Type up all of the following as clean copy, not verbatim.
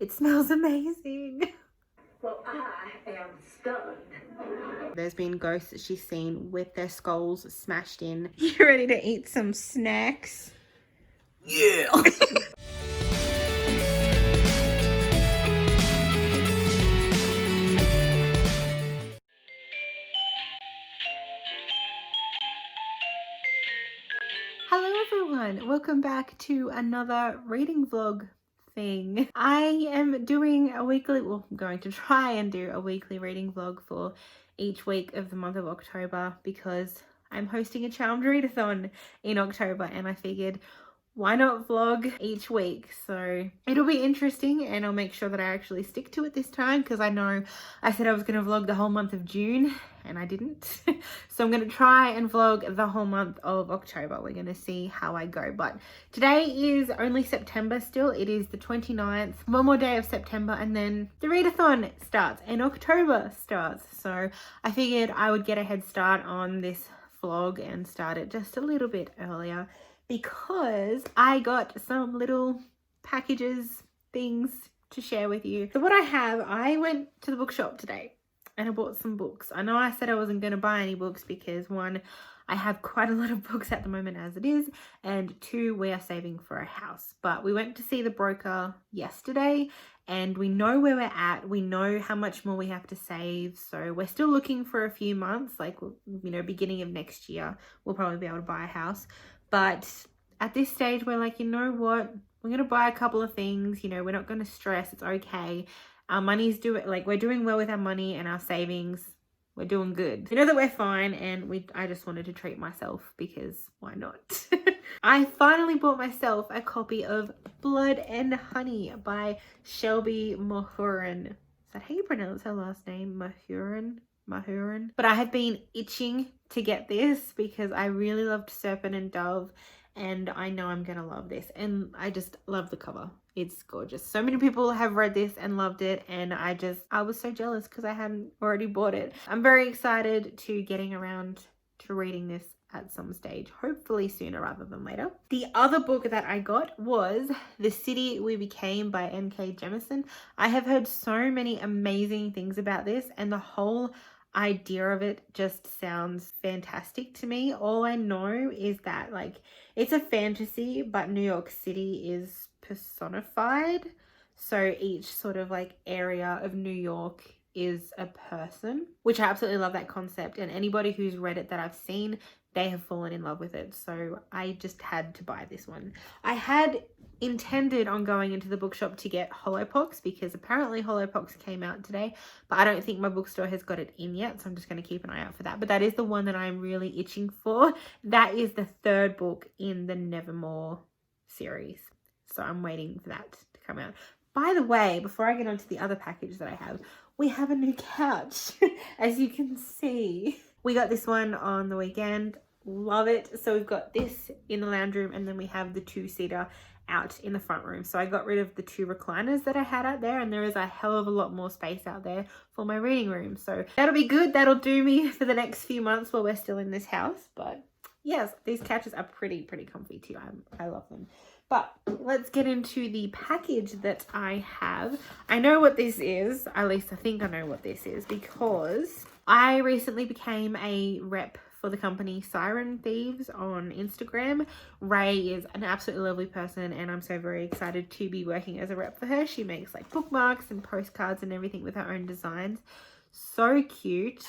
It smells amazing. Well, I am stunned. There's been ghosts that she's seen with their skulls smashed in. You ready to eat some snacks? Yeah. Hello everyone, welcome back to another reading vlog thing. I am doing a weekly, well, I'm going to try and do a weekly reading vlog for each week of the month of October because I'm hosting a Charmed Readathon in October and I figured why not vlog each week? So it'll be interesting and I'll make sure that I actually stick to it this time because I know I said I was going to vlog the whole month of June and I didn't. So I'm going to try and vlog the whole month of October. We're going to see how I go. But today is only September still. It is the 29th. One more day of September and then the Readathon starts and October starts. So I figured I would get a head start on this vlog and start it just a little bit earlier, because I got some little packages, things to share with you. So what I went to the bookshop today and I bought some books. I know I said I wasn't going to buy any books because one, I have quite a lot of books at the moment as it is, and two, we are saving for a house. But we went to see the broker yesterday and we know where we're at. We know how much more we have to save. So we're still looking for a few months, like, you know, beginning of next year, we'll probably be able to buy a house. But at this stage, we're like, you know what? We're going to buy a couple of things. You know, we're not going to stress. It's okay. Our money's we're doing well with our money and our savings. We're doing good. We know that we're fine. And I just wanted to treat myself because why not? I finally bought myself a copy of Blood and Honey by Shelby Mahurin. Is that how you pronounce her last name? Mahurin? But I have been itching to get this because I really loved Serpent and Dove and I know I'm gonna love this, and I just love the cover. It's gorgeous. So many people have read this and loved it, and I was so jealous because I hadn't already bought it. I'm very excited to getting around to reading this at some stage, hopefully sooner rather than later. The other book that I got was The City We Became by N.K. Jemisin. I have heard so many amazing things about this, and the whole idea of it just sounds fantastic to me. All I know is that, like, it's a fantasy, but New York City is personified. So each sort of like area of New York is a person, which I absolutely love that concept. And anybody who's read it that I've seen, they have fallen in love with it. So I just had to buy this one. I had intended on going into the bookshop to get Hollowpox because apparently Hollowpox came out today, but I don't think my bookstore has got it in yet, so I'm just going to keep an eye out for that. But that is the one that I'm really itching for. That is the third book in the Nevermore series, so I'm waiting for that to come out. By the way, before I get on to the other package that I have, we have a new couch. As you can see, we got this one on the weekend. Love it. So we've got this in the lounge room and then we have the two-seater out in the front room. So I got rid of the two recliners that I had out there, and there is a hell of a lot more space out there for my reading room. So that'll be good. That'll do me for the next few months while we're still in this house. But yes, these couches are pretty comfy too. I love them. But let's get into the package that I have. I know what this is. At least I think I know what this is because I recently became a rep for the company Siren Thieves on Instagram. Ray is an absolutely lovely person and I'm so very excited to be working as a rep for her. She makes like bookmarks and postcards and everything with her own designs. So cute.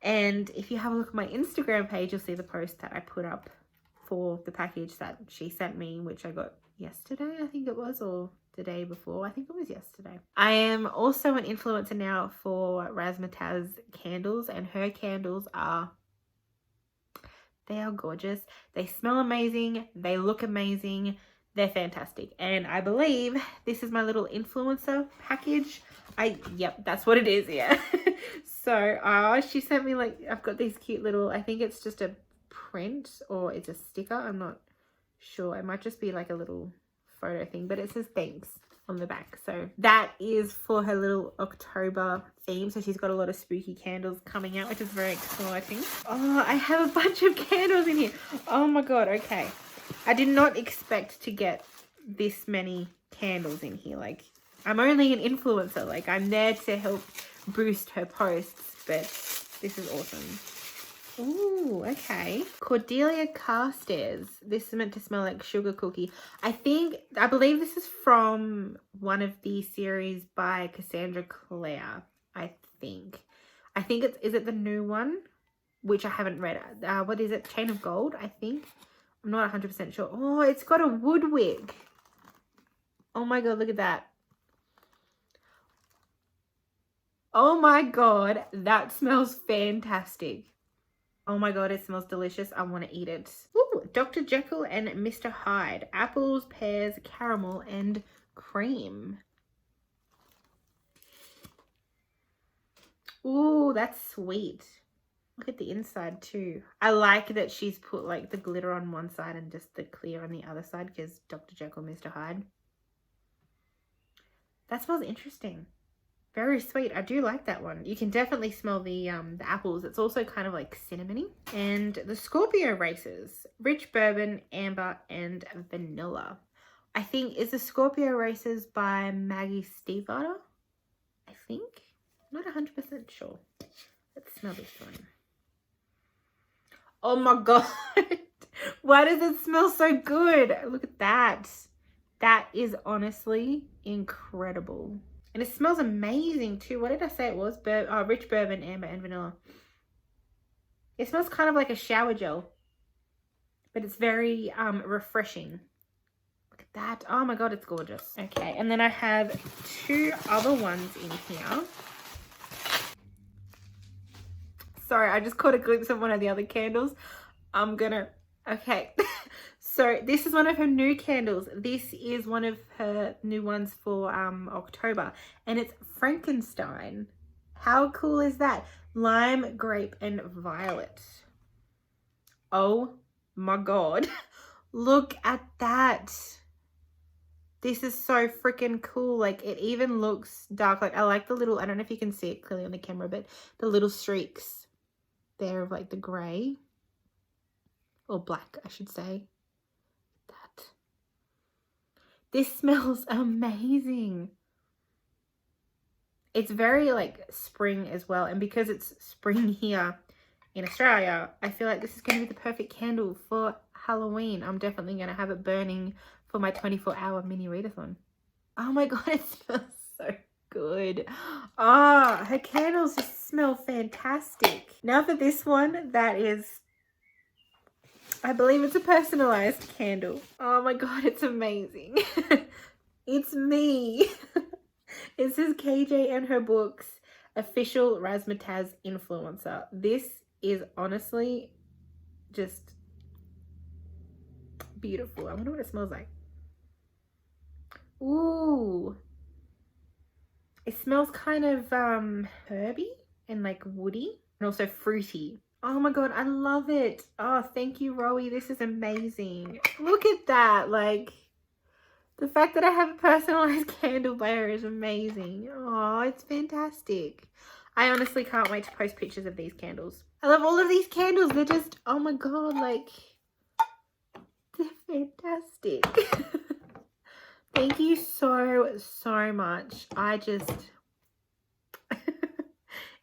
And if you have a look at my Instagram page, you'll see the post that I put up for the package that she sent me, which I got yesterday, I think it was, or the day before. I think it was yesterday. I am also an influencer now for Razzmatazz candles, and her candles are gorgeous. They smell amazing. They look amazing. They're fantastic. And I believe this is my little influencer package. Yep, that's what it is, yeah. So she sent me, like, I've got these cute little, I think it's just a print or it's a sticker. I'm not sure. It might just be like a little photo thing, but it says thanks on the back. So that is for her little October theme. So she's got a lot of spooky candles coming out, which is very exciting. Oh, I have a bunch of candles in here. Oh my God. Okay. I did not expect to get this many candles in here. Like, I'm only an influencer. Like, I'm there to help boost her posts, but this is awesome. Ooh, okay. Cordelia Carstairs. This is meant to smell like sugar cookie. I believe this is from one of the series by Cassandra Clare, I think. Is it the new one? Which I haven't read. What is it? Chain of Gold, I think. I'm not 100% sure. Oh, it's got a wood wick. Oh my God, look at that. Oh my God, that smells fantastic. Oh my God, it smells delicious. I want to eat it. Ooh, Dr. Jekyll and Mr. Hyde. Apples, pears, caramel, and cream. Ooh, that's sweet. Look at the inside too. I like that she's put like the glitter on one side and just the clear on the other side because Dr. Jekyll, Mr. Hyde. That smells interesting. Very sweet. I do like that one. You can definitely smell the apples. It's also kind of like cinnamony. And the Scorpio races. Rich bourbon, amber, and vanilla. I think, is the Scorpio races by Maggie Stiefvater? I think. I'm not 100% sure. Let's smell this one. Oh my God. Why does it smell so good? Look at that. That is honestly incredible. And it smells amazing too. What did I say it was? Rich bourbon, amber, and vanilla. It smells kind of like a shower gel, but it's very refreshing. Look at that. Oh my God, it's gorgeous. Okay, and then I have two other ones in here. Sorry, I just caught a glimpse of one of the other candles. Okay. So this is one of her new candles. This is one of her new ones for October, and it's Frankenstein. How cool is that? Lime, grape, and violet. Oh my God. Look at that. This is so freaking cool. Like, it even looks dark. Like, I like the little, I don't know if you can see it clearly on the camera, but the little streaks there of like the gray or black, I should say. That. This smells amazing. It's very like spring as well. And because it's spring here in Australia, I feel like this is going to be the perfect candle for Halloween. I'm definitely going to have it burning for my 24-hour mini readathon. Oh my God, it smells so good. Oh, her candles just smell fantastic. Now for this one, that is, I believe it's a personalized candle. Oh my God, it's amazing. It's me. It says KJ and her books, official Razzmatazz influencer. This is honestly just beautiful. I wonder what it smells like. Ooh. It smells kind of herby and like woody and also fruity. Oh my God, I love it. Oh, thank you, Rowie. This is amazing. Look at that. Like, the fact that I have a personalized candle by her is amazing. Oh, it's fantastic. I honestly can't wait to post pictures of these candles. I love all of these candles. They're just, oh my God, like, they're fantastic. Thank you so, so much.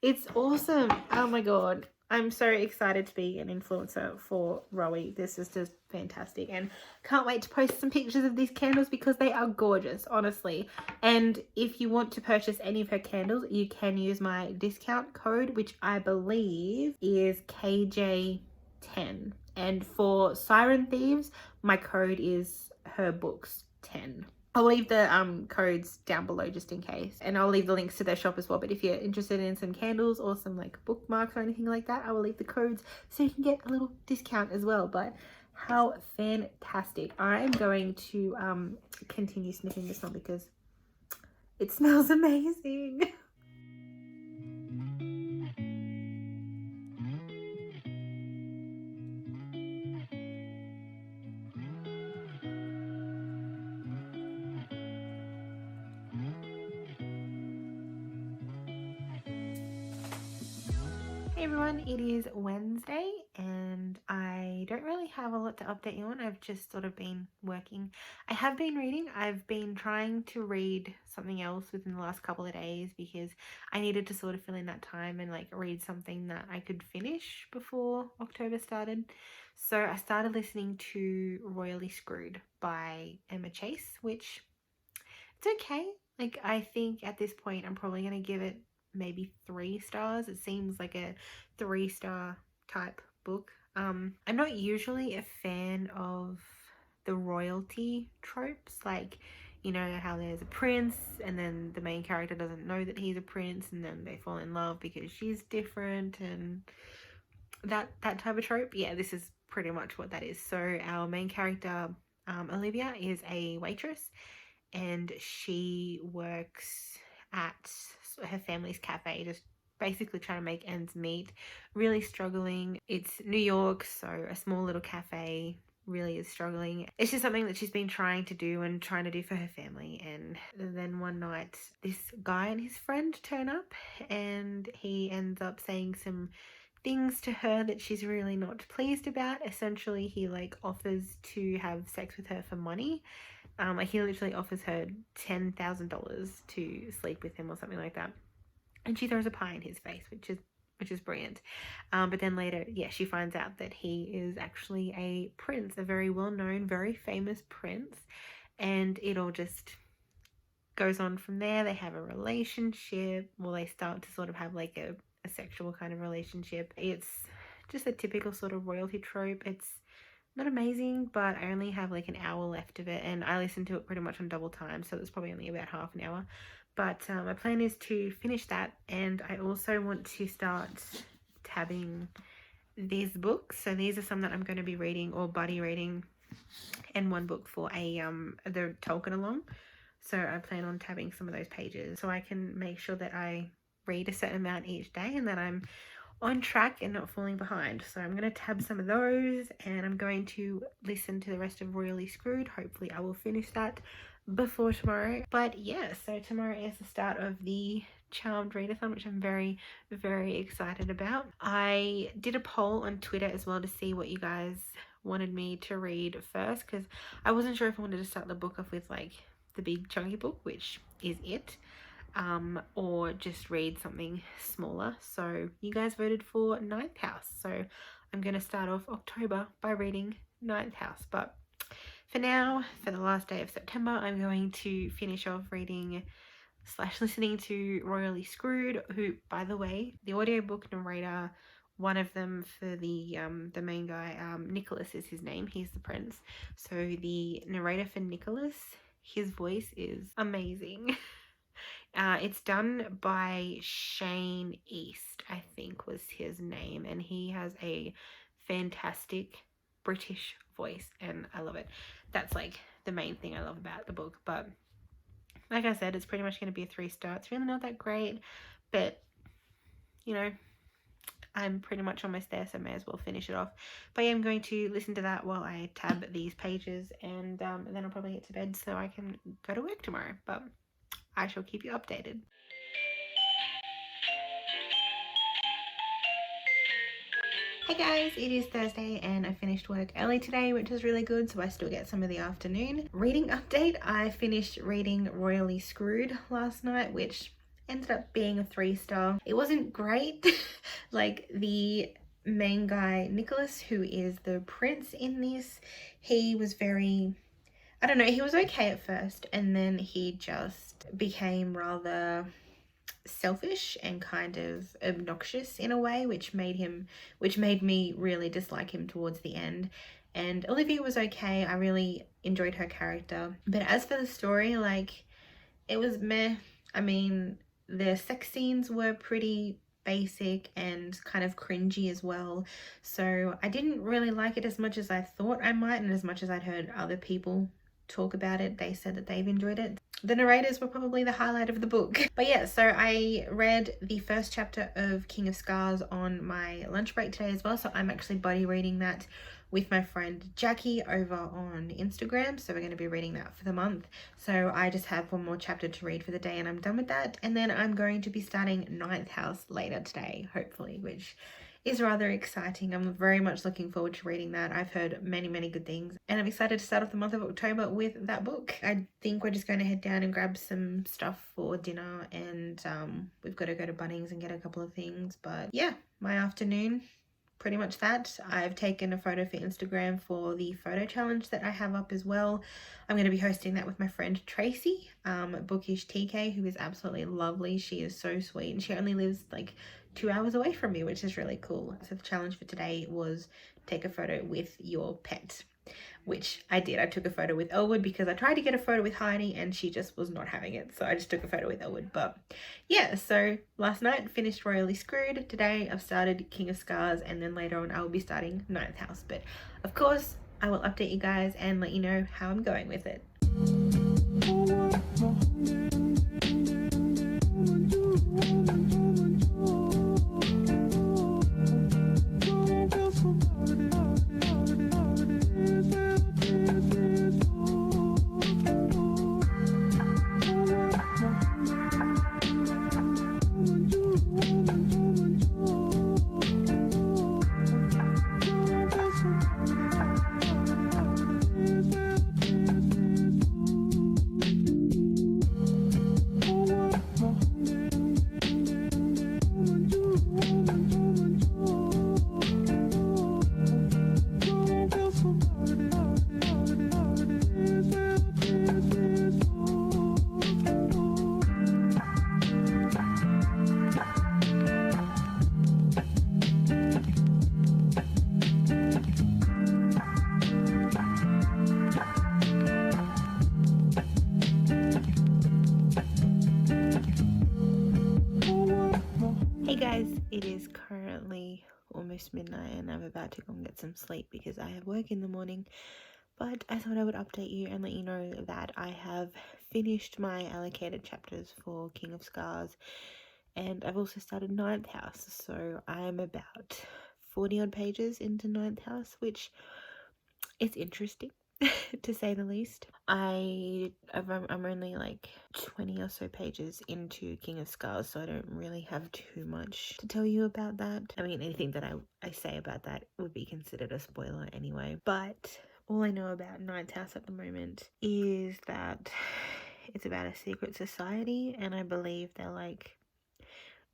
It's awesome. Oh my God. I'm so excited to be an influencer for Rowie. This is just fantastic, and can't wait to post some pictures of these candles because they are gorgeous, honestly. And if you want to purchase any of her candles, you can use my discount code, which I believe is KJ10. And for Siren Thieves, my code is her books 10. I'll leave the codes down below just in case, and I'll leave the links to their shop as well. But if you're interested in some candles or some like bookmarks or anything like that, I will leave the codes so you can get a little discount as well. But how fantastic. I am going to continue sniffing this one because it smells amazing. Hey everyone, it is Wednesday and I don't really have a lot to update you on. I've just sort of been working. I have been reading. I've been trying to read something else within the last couple of days because I needed to sort of fill in that time and like read something that I could finish before October started. So I started listening to Royally Screwed by Emma Chase, which it's okay. Like, I think at this point I'm probably going to give it maybe 3 stars. It seems like a 3-star type book. I'm not usually a fan of the royalty tropes, like, you know, how there's a prince and then the main character doesn't know that he's a prince and then they fall in love because she's different, and that type of trope. Yeah, this is pretty much what that is. So our main character, Olivia, is a waitress and she works at her family's cafe, just basically trying to make ends meet, really struggling. It's New York, so a small little cafe really is struggling. It's just something that she's been trying to do and trying to do for her family. And then one night this guy and his friend turn up and he ends up saying some things to her that she's really not pleased about. Essentially, he like offers to have sex with her for money. Like he literally offers her $10,000 to sleep with him or something like that, and she throws a pie in his face, which is brilliant. But then later, yeah, she finds out that he is actually a prince, a very well-known, very famous prince, and it all just goes on from there. They have a relationship. Well, they start to sort of have like a sexual kind of relationship. It's just a typical sort of royalty trope. It's not amazing, but I only have like an hour left of it, and I listened to it pretty much on double time, so it's probably only about half an hour. But my plan is to finish that, and I also want to start tabbing these books. So these are some that I'm going to be reading or buddy reading, and one book for the Tolkien along. So I plan on tabbing some of those pages so I can make sure that I read a certain amount each day and that I'm on track and not falling behind. So I'm going to tab some of those, and I'm going to listen to the rest of Royally Screwed. Hopefully I will finish that before tomorrow. But yeah, so tomorrow is the start of the Charmed Readathon, which I'm very, very excited about. I did a poll on Twitter as well to see what you guys wanted me to read first, because I wasn't sure if I wanted to start the book off with like the big chunky book, which is it, or just read something smaller. So you guys voted for Ninth House, so I'm going to start off October by reading Ninth House. But for now, for the last day of September, I'm going to finish off reading / listening to Royally Screwed, who, by the way, the audiobook narrator, one of them for the main guy, Nicholas is his name, he's the prince. So the narrator for Nicholas, his voice is amazing. It's done by Shane East, I think was his name, and he has a fantastic British voice, and I love it. That's like the main thing I love about the book. But like I said, it's pretty much going to be a 3-star. It's really not that great, but you know, I'm pretty much almost there, so I may as well finish it off. But yeah, I'm going to listen to that while I tab these pages, and then I'll probably get to bed so I can go to work tomorrow. But I shall keep you updated. Hey guys, it is Thursday and I finished work early today, which is really good, so I still get some of the afternoon. Reading update, I finished reading Royally Screwed last night, which ended up being a 3-star. It wasn't great. Like the main guy, Nicholas, who is the prince in this, he was very, I don't know, he was okay at first, and then he just became rather selfish and kind of obnoxious in a way, which made me really dislike him towards the end. And Olivia was okay. I really enjoyed her character, but as for the story, like, it was meh. I mean, the sex scenes were pretty basic and kind of cringy as well, so I didn't really like it as much as I thought I might, and as much as I'd heard other people talk about it. They said that they've enjoyed it. The narrators were probably the highlight of the book. But yeah, so I read the first chapter of King of Scars on my lunch break today as well, so I'm actually buddy reading that with my friend Jackie over on Instagram. So we're going to be reading that for the month. So I just have one more chapter to read for the day and I'm done with that, and then I'm going to be starting Ninth House later today, hopefully, which is rather exciting. I'm very much looking forward to reading that. I've heard many, many good things, and I'm excited to start off the month of October with that book. I think we're just going to head down and grab some stuff for dinner, and we've got to go to Bunnings and get a couple of things. But yeah, my afternoon, pretty much that. I've taken a photo for Instagram for the photo challenge that I have up as well. I'm going to be hosting that with my friend Tracy, Bookish TK, who is absolutely lovely. She is so sweet, and she only lives like 2 hours away from me, which is really cool. So the challenge for today was take a photo with your pet, which I did. I took a photo with Elwood because I tried to get a photo with Heidi and she just was not having it. So I just took a photo with Elwood. But yeah, so last night finished Royally Screwed. Today I've started King of Scars, and then later on I will be starting Ninth House. But of course, I will update you guys and let you know how I'm going with it. Hey guys, it is currently almost midnight and I'm about to go and get some sleep because I have work in the morning, but I thought I would update you and let you know that I have finished my allocated chapters for King of Scars, and I've also started Ninth House, so I'm about 40 odd pages into Ninth House, which is interesting to say the least. I'm only like 20 or so pages into King of Scars, so I don't really have too much to tell you about that. I mean, anything that I say about that would be considered a spoiler anyway. But all I know about Ninth House at the moment is that it's about a secret society, and I believe they're like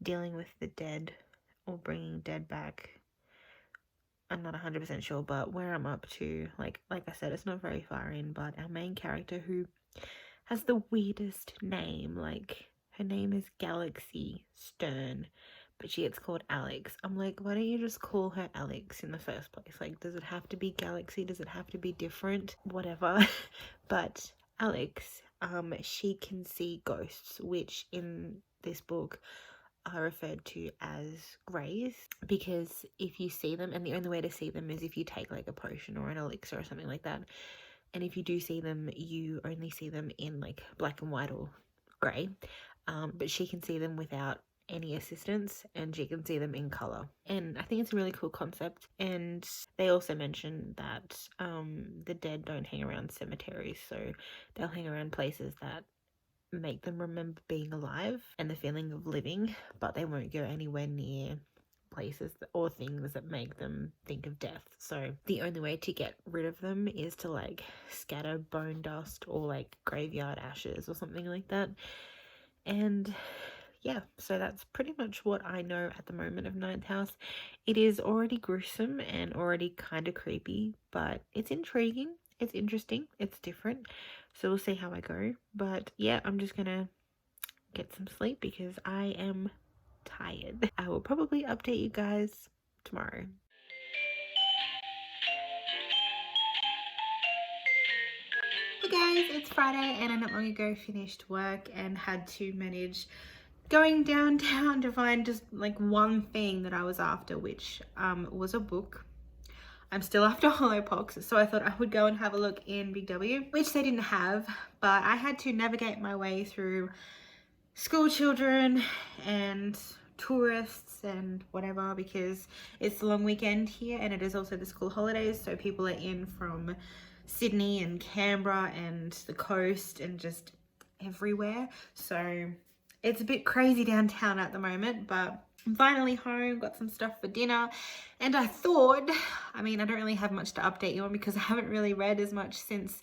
dealing with the dead or bringing dead back. I'm not 100% sure, but where I'm up to, like I said, it's not very far in, but our main character, who has the weirdest name, like her name is Galaxy Stern, but she gets called Alex. I'm like, why don't you just call her Alex in the first place? Like, does it have to be Galaxy? Does it have to be different? Whatever. But Alex, she can see ghosts, which in this book are referred to as greys, because if you see them, and the only way to see them is if you take like a potion or an elixir or something like that, and if you do see them, you only see them in like black and white or grey, but she can see them without any assistance, and she can see them in color, and I think it's a really cool concept. And they also mention that the dead don't hang around cemeteries, so they'll hang around places that make them remember being alive and the feeling of living, but they won't go anywhere near places or things that make them think of death. So the only way to get rid of them is to like scatter bone dust or like graveyard ashes or something like that. And yeah, so that's pretty much what I know at the moment of Ninth House. It is already gruesome and already kind of creepy, but it's intriguing, it's interesting, it's different. So we'll see how I go. But yeah, I'm just gonna get some sleep because I am tired. I will probably update you guys tomorrow. Hey guys, it's Friday and I not long ago finished work and had to manage going downtown to find just like one thing that I was after, which was a book. I'm still after Hollowpox, so I thought I would go and have a look in Big W, which they didn't have, but I had to navigate my way through school children and tourists and whatever, because it's the long weekend here and it is also the school holidays, so people are in from Sydney and Canberra and the coast and just everywhere. So it's a bit crazy downtown at the moment, but I'm finally home, got some stuff for dinner, and I thought, I mean, I don't really have much to update you on because I haven't really read as much since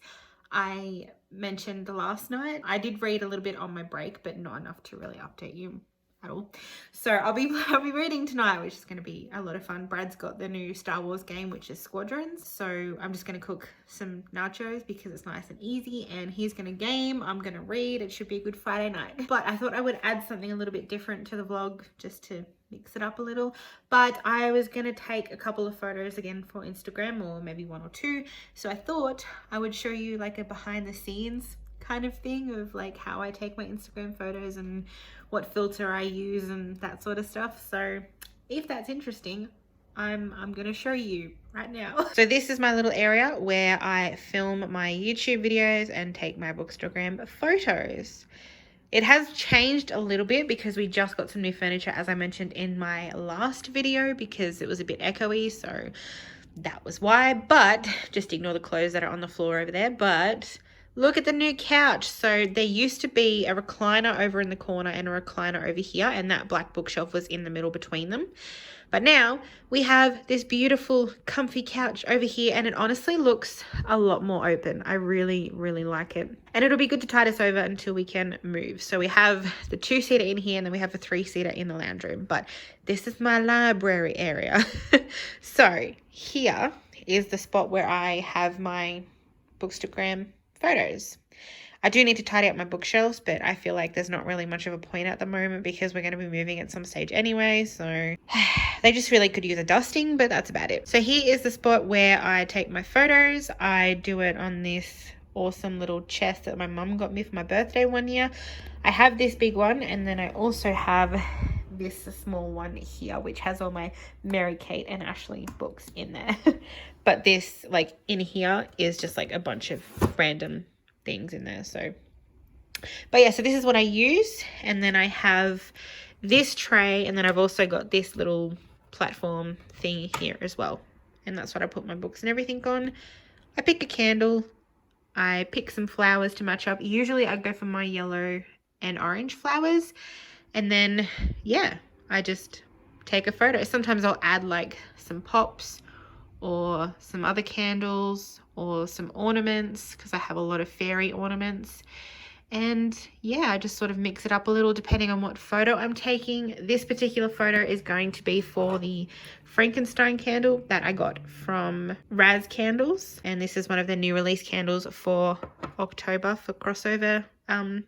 I mentioned last night. I did read a little bit on my break, but not enough to really update you at all. So I'll be reading tonight, which is going to be a lot of fun. Brad's got the new Star Wars game, which is Squadrons. So I'm just going to cook some nachos because it's nice and easy, and he's going to game, I'm going to read. It should be a good Friday night. But I thought I would add something a little bit different to the vlog just to mix it up a little. But I was going to take a couple of photos again for Instagram, or maybe one or two. So I thought I would show you like a behind the scenes kind of thing of like how I take my Instagram photos and what filter I use and that sort of stuff. So if that's interesting, I'm gonna show you right now. So this is my little area where I film my YouTube videos and take my Bookstagram photos. It has changed a little bit because we just got some new furniture, as I mentioned in my last video, because it was a bit echoey, so that was why. But just ignore the clothes that are on the floor over there. But look at the new couch. So there used to be a recliner over in the corner and a recliner over here, and that black bookshelf was in the middle between them. But now we have this beautiful comfy couch over here, and it honestly looks a lot more open. I really, really like it. And it'll be good to tide us over until we can move. So we have the 2-seater in here, and then we have a 3-seater in the lounge room. But this is my library area. So here is the spot where I have my Bookstagram photos. I do need to tidy up my bookshelves, but I feel like there's not really much of a point at the moment because we're going to be moving at some stage anyway. So they just really could use a dusting, but that's about it. So here is the spot where I take my photos. I do it on this awesome little chest that my mum got me for my birthday one year. I have this big one, and then I also have this small one here, which has all my Mary Kate and Ashley books in there. But this, like, in here is just like a bunch of random things in there. So but yeah, so this is what I use, and then I have this tray, and then I've also got this little platform thing here as well, and that's what I put my books and everything on. I pick a candle, I pick some flowers to match up. Usually I go for my yellow and orange flowers, and then yeah, I just take a photo. Sometimes I'll add like some pops or some other candles or some ornaments because I have a lot of fairy ornaments. And yeah, I just sort of mix it up a little depending on what photo I'm taking. This particular photo is going to be for the Frankenstein candle that I got from Raz Candles. And this is one of the new release candles for October for crossover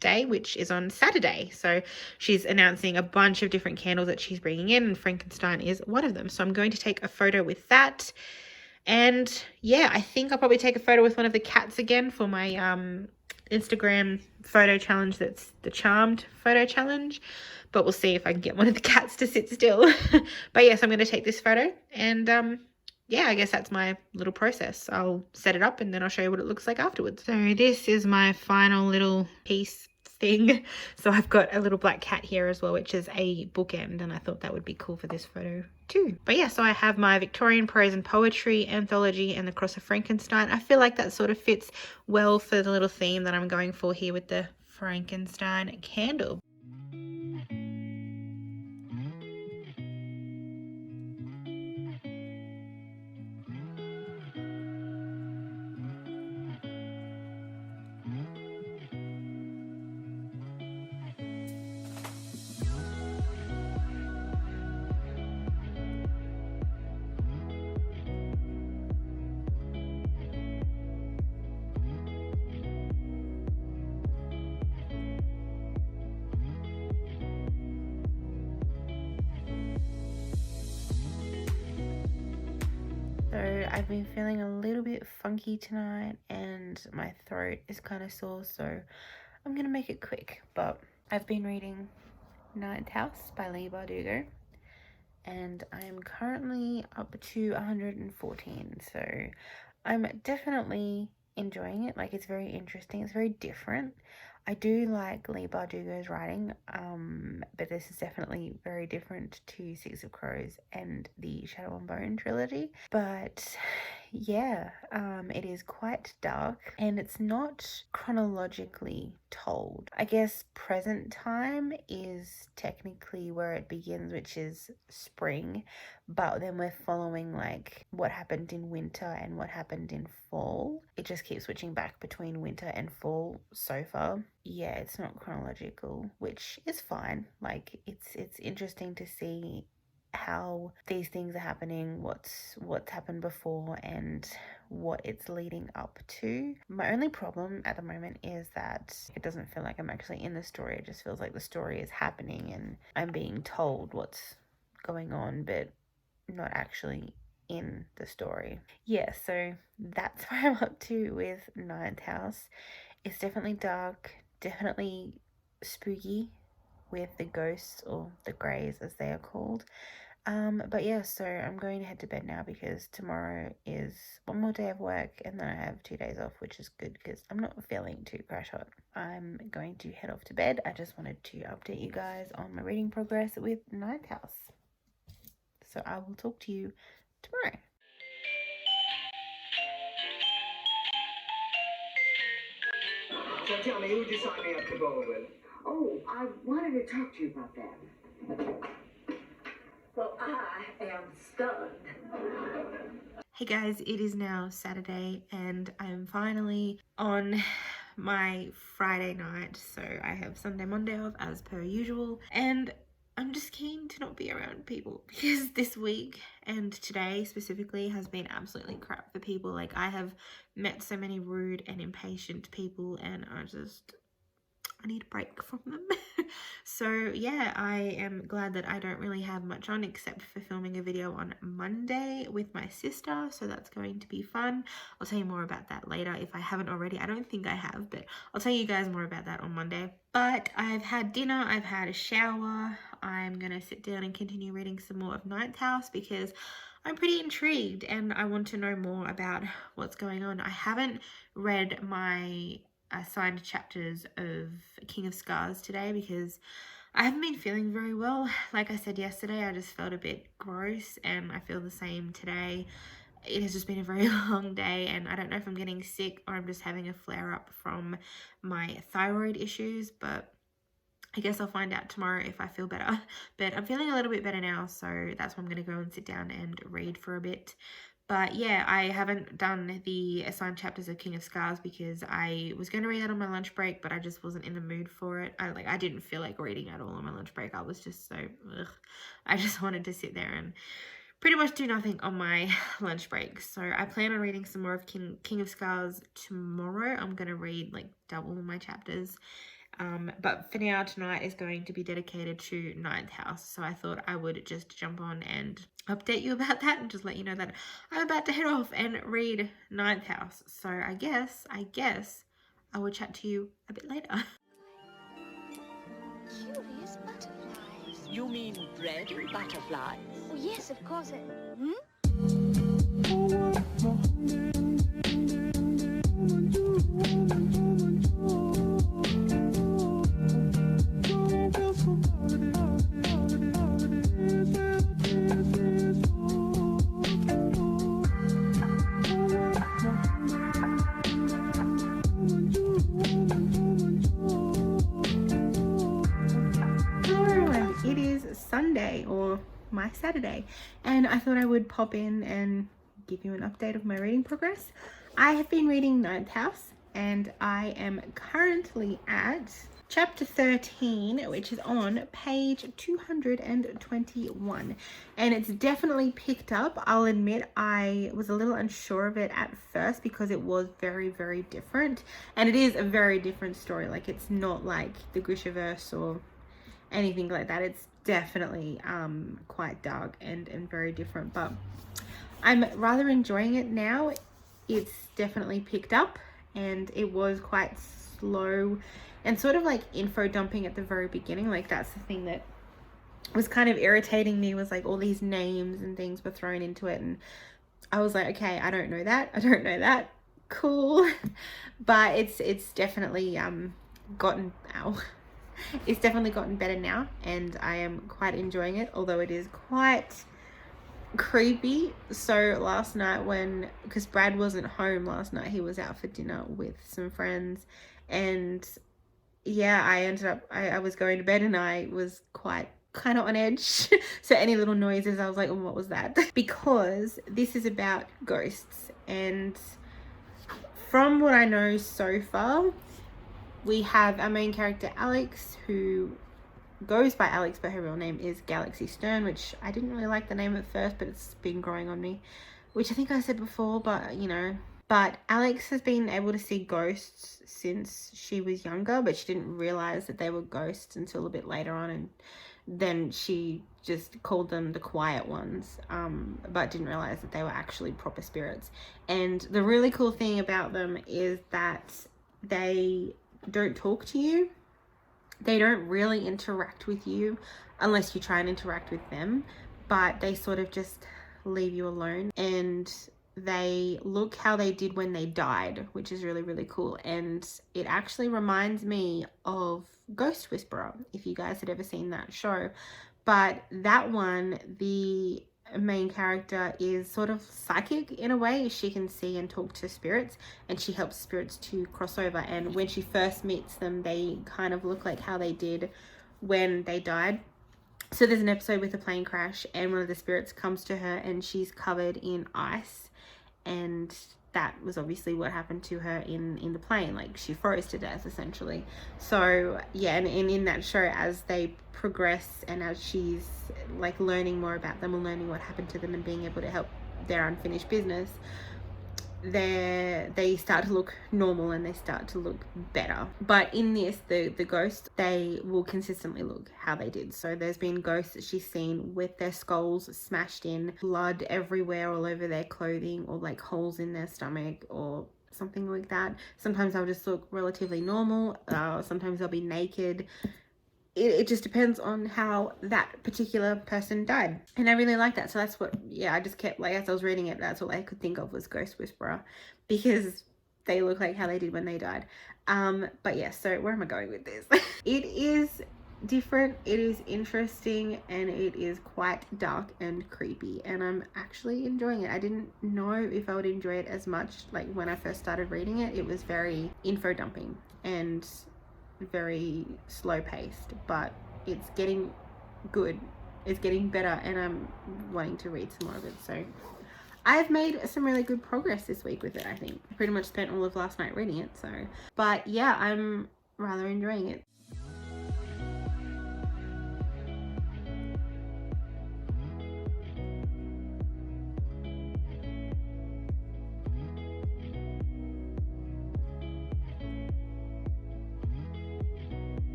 day, which is on Saturday. So she's announcing a bunch of different candles that she's bringing in, and Frankenstein is one of them. So I'm going to take a photo with that. And yeah, I think I'll probably take a photo with one of the cats again for my Instagram photo challenge. That's the Charmed photo challenge, but we'll see if I can get one of the cats to sit still. But yes, I'm going to take this photo, and yeah, I guess that's my little process. I'll set it up and then I'll show you what it looks like afterwards. So this is my final little piece thing. So I've got a little black cat here as well, which is a bookend, and I thought that would be cool for this photo too. But yeah, so I have my Victorian prose and poetry anthology and the Cross of Frankenstein. I feel like that sort of fits well for the little theme that I'm going for here with the Frankenstein candle. So I've been feeling a little bit funky tonight and my throat is kind of sore, so I'm gonna make it quick. But I've been reading Ninth House by Leigh Bardugo, and I'm currently up to 114, so I'm definitely enjoying it. Like, it's very interesting, it's very different. I do like Leigh Bardugo's writing, but this is definitely very different to Six of Crows and the Shadow and Bone trilogy. But yeah, it is quite dark and it's not chronologically told. I guess present time is technically where it begins, which is spring, but then we're following like what happened in winter and what happened in fall. It just keeps switching back between winter and fall so far. Yeah, it's not chronological, which is fine. Like it's interesting to see how these things are happening, what's happened before and what it's leading up to. My only problem at the moment is that it doesn't feel like I'm actually in the story. It just feels like the story is happening and I'm being told what's going on, but not actually in the story. Yeah, so that's where I'm up to with Ninth House. It's definitely dark, definitely spooky with the ghosts, or the greys as they are called. But yeah, so I'm going to head to bed now because tomorrow is one more day of work and then I have 2 days off, which is good because I'm not feeling too crash hot. I'm going to head off to bed. I just wanted to update you guys on my reading progress with Ninth House. So I will talk to you tomorrow. So tell me, who'd you sign me up to bowl with? Oh, I wanted to talk to you about that. Well, I am stunned. Hey guys, it is now Saturday and I'm finally on my Friday night. So I have Sunday, Monday off as per usual. And I'm just keen to not be around people because this week and today specifically has been absolutely crap for people. Like I have met so many rude and impatient people and I need a break from them. So yeah, I am glad that I don't really have much on except for filming a video on Monday with my sister, so that's going to be fun. I'll tell you more about that later if I haven't already. I don't think I have, but I'll tell you guys more about that on Monday. But I've had dinner, I've had a shower. I'm gonna sit down and continue reading some more of Ninth House because I'm pretty intrigued and I want to know more about what's going on. I haven't read my assigned chapters of King of Scars today because I haven't been feeling very well. Like I said yesterday, I just felt a bit gross and I feel the same today. It has just been a very long day and I don't know if I'm getting sick or I'm just having a flare up from my thyroid issues, but I guess I'll find out tomorrow if I feel better. But I'm feeling a little bit better now, so that's why I'm going to go and sit down and read for a bit. But yeah, I haven't done the assigned chapters of King of Scars because I was going to read that on my lunch break, but I just wasn't in the mood for it. I didn't feel like reading at all on my lunch break. I was just so, ugh. I just wanted to sit there and pretty much do nothing on my lunch break. So I plan on reading some more of King of Scars tomorrow. I'm going to read like double my chapters. But for now, tonight is going to be dedicated to Ninth House. So I thought I would just jump on and update you about that and just let you know that I'm about to head off and read Ninth House. So I guess I will chat to you a bit later. Curious butterflies. You mean bread butterflies? Oh, yes, of course. It is Sunday, or my Saturday, and I thought I would pop in and give you an update of my reading progress. I have been reading Ninth House and I am currently at chapter 13, which is on page 221, and it's definitely picked up. I'll admit I was a little unsure of it at first because it was very, very different, and it is a very different story. Like, it's not like the Grishaverse or anything like that. It's definitely quite dark and very different, but I'm rather enjoying it now. It's definitely picked up, and it was quite slow and sort of like info dumping at the very beginning. Like, that's the thing that was kind of irritating me, was like all these names and things were thrown into it, and I was like, okay, I don't know that, cool. But it's definitely gotten better now, and I am quite enjoying it, although it is quite creepy. So last night because Brad wasn't home last night, he was out for dinner with some friends, and yeah, I was going to bed and I was quite kind of on edge. So any little noises, I was like, oh, what was that? Because this is about ghosts, and from what I know so far, we have our main character Alex, who goes by Alex, but her real name is Galaxy Stern, which I didn't really like the name at first, but it's been growing on me, which I think I said before, but you know. But Alex has been able to see ghosts since she was younger, but she didn't realize that they were ghosts until a bit later on, and then she just called them the quiet ones, but didn't realize that they were actually proper spirits. And the really cool thing about them is that they don't talk to you. They don't really interact with you unless you try and interact with them, but they sort of just leave you alone, and they look how they did when they died, which is really, really cool. And it actually reminds me of Ghost Whisperer, if you guys had ever seen that show. But that one, the main character is sort of psychic in a way. She can see and talk to spirits, and she helps spirits to cross over. And when she first meets them, they kind of look like how they did when they died. So there's an episode with a plane crash, and one of the spirits comes to her and she's covered in ice, and that was obviously what happened to her in the plane. Like, she froze to death essentially. So yeah, and in that show, as they progress and as she's like learning more about them and learning what happened to them and being able to help their unfinished business, they start to look normal and they start to look better. But in this, the ghosts, they will consistently look how they did. So there's been ghosts that she's seen with their skulls smashed in, blood everywhere all over their clothing, or like holes in their stomach or something like that. Sometimes they'll just look relatively normal. Sometimes they'll be naked. It just depends on how that particular person died. And I really like that. So that's what, yeah, I just kept, like, as I was reading it, that's all I could think of was Ghost Whisperer, because they look like how they did when they died. But yeah, so where am I going with this? It is different, it is interesting, and it is quite dark and creepy, and I'm actually enjoying it. I didn't know if I would enjoy it as much. Like, when I first started reading it, it was very info dumping and very slow paced, but it's getting good, it's getting better, and I'm wanting to read some more of it. So I've made some really good progress this week with it. I think I pretty much spent all of last night reading it. So, but yeah, I'm rather enjoying it.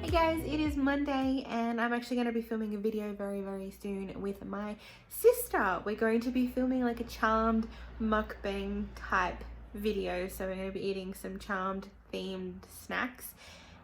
Hey guys, it is Monday and I'm actually going to be filming a video very, very soon with my sister. We're going to be filming like a Charmed mukbang type video. So we're going to be eating some Charmed themed snacks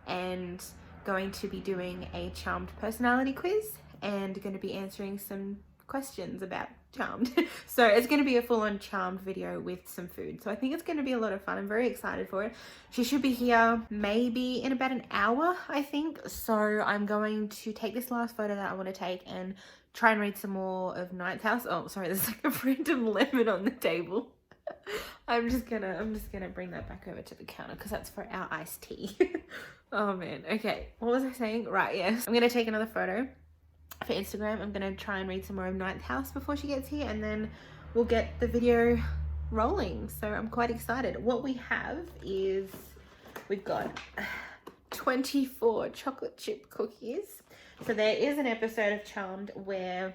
and going to be doing a Charmed personality quiz and going to be answering some questions about Charmed. So it's going to be a full-on Charmed video with some food. So I think it's going to be a lot of fun. I'm very excited for it. She should be here maybe in about an hour, I think. So I'm going to take this last photo that I want to take and try and read some more of Night's House. Oh, sorry, there's like a random lemon on the table. I'm just gonna bring that back over to the counter because that's for our iced tea. Oh man. Okay, what was I saying? Right, yes. I'm gonna take another photo for Instagram. I'm gonna try and read some more of Night's House before she gets here, and then we'll get the video rolling. So I'm quite excited. What we have is we've got 24 chocolate chip cookies. So there is an episode of Charmed where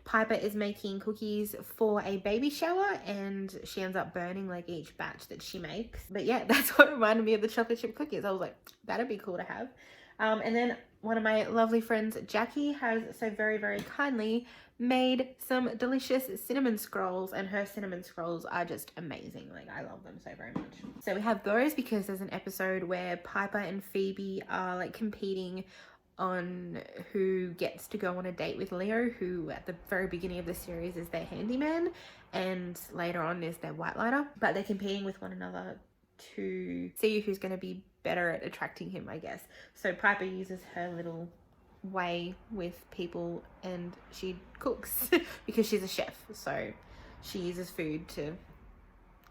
Piper is making cookies for a baby shower and she ends up burning like each batch that she makes. But yeah, that's what reminded me of the chocolate chip cookies. I was like, that'd be cool to have. And then one of my lovely friends, Jackie, has so very, very kindly made some delicious cinnamon scrolls, and her cinnamon scrolls are just amazing. Like, I love them so very much. So we have those because there's an episode where Piper and Phoebe are like competing on who gets to go on a date with Leo, who at the very beginning of the series is their handyman and later on is their white lighter, but they're competing with one another to see who's going to be better at attracting him, I guess. So Piper uses her little way with people and she cooks because she's a chef, so she uses food to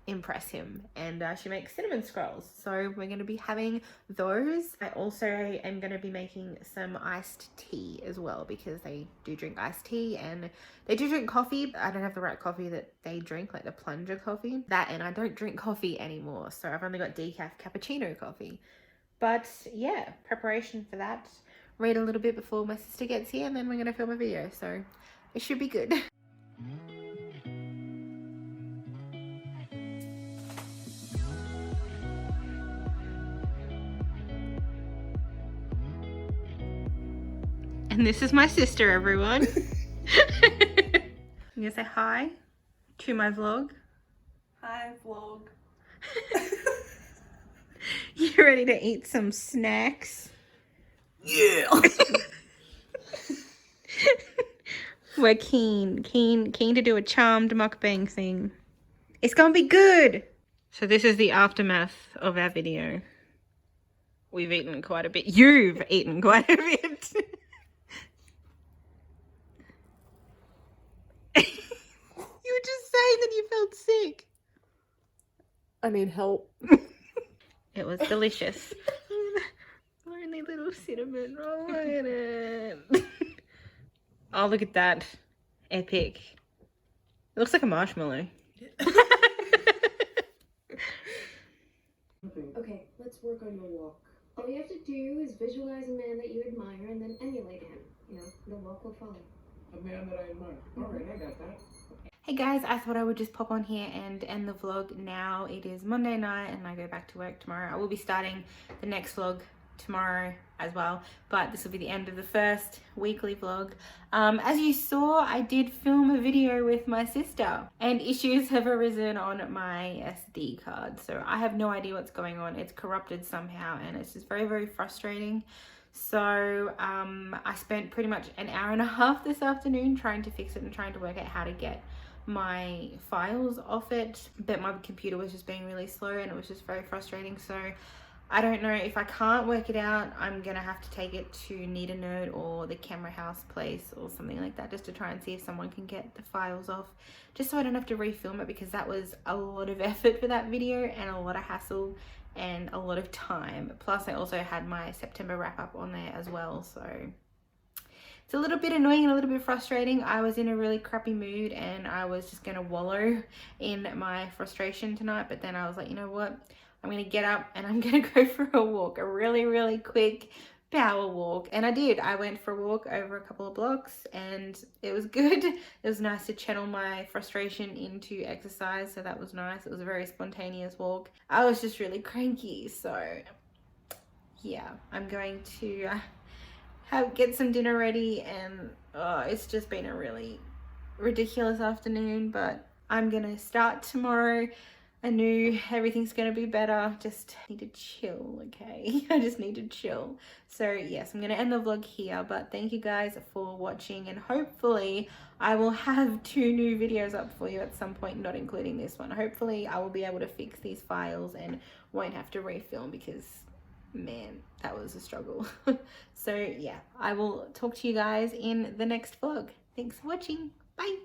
impress him, and she makes cinnamon scrolls, so we're going to be having those. I also am going to be making some iced tea as well, because they do drink iced tea and they do drink coffee. I don't have the right coffee that they drink, like the plunger coffee, that, and I don't drink coffee anymore, so I've only got decaf cappuccino coffee. But yeah, preparation for that. Read a little bit before my sister gets here, and then we're going to film a video, so it should be good. And this is my sister, everyone. I'm gonna say hi to my vlog. Hi, vlog. You ready to eat some snacks? Yeah. We're keen to do a charmed mukbang thing. It's gonna be good. So this is the aftermath of our video. We've eaten quite a bit. You've eaten quite a bit. You were just saying that you felt sick. I need help. It was delicious. Only little cinnamon roll in it. Oh, look at that. Epic. It looks like a marshmallow. Okay, let's work on your walk. All you have to do is visualize a man that you admire and then emulate him. You know, the walk will follow. A man that I admire. Alright, I got that. Hey guys, I thought I would just pop on here and end the vlog now. It is Monday night and I go back to work tomorrow. I will be starting the next vlog tomorrow as well, but this will be the end of the first weekly vlog. As you saw, I did film a video with my sister and issues have arisen on my SD card, so I have no idea what's going on. It's corrupted somehow and it's just very, very frustrating. So I spent pretty much an hour and a half this afternoon trying to fix it and trying to work out how to get my files off it, but my computer was just being really slow and it was just very frustrating. So I don't know, if I can't work it out, I'm gonna have to take it to Need a Nerd or the Camera House place or something like that, just to try and see if someone can get the files off, just so I don't have to refilm it, because that was a lot of effort for that video and a lot of hassle and a lot of time. Plus I also had my September wrap up on there as well, so it's a little bit annoying and a little bit frustrating. I was in a really crappy mood and I was just gonna wallow in my frustration tonight, but then I was like, you know what, I'm gonna get up and I'm gonna go for a walk, a really quick power walk. And I did. I went for a walk over a couple of blocks and it was good. It was nice to channel my frustration into exercise, so that was nice. It was a very spontaneous walk. I was just really cranky, so yeah, I'm going to get some dinner ready, and it's just been a really ridiculous afternoon, but I'm gonna start tomorrow anew. Everything's gonna be better. Just need to chill, okay? I just need to chill. So yes, I'm gonna end the vlog here, but thank you guys for watching, and hopefully I will have 2 new videos up for you at some point, not including this one. Hopefully I will be able to fix these files and won't have to refilm, because man, that was a struggle. So yeah, I will talk to you guys in the next vlog. Thanks for watching. Bye.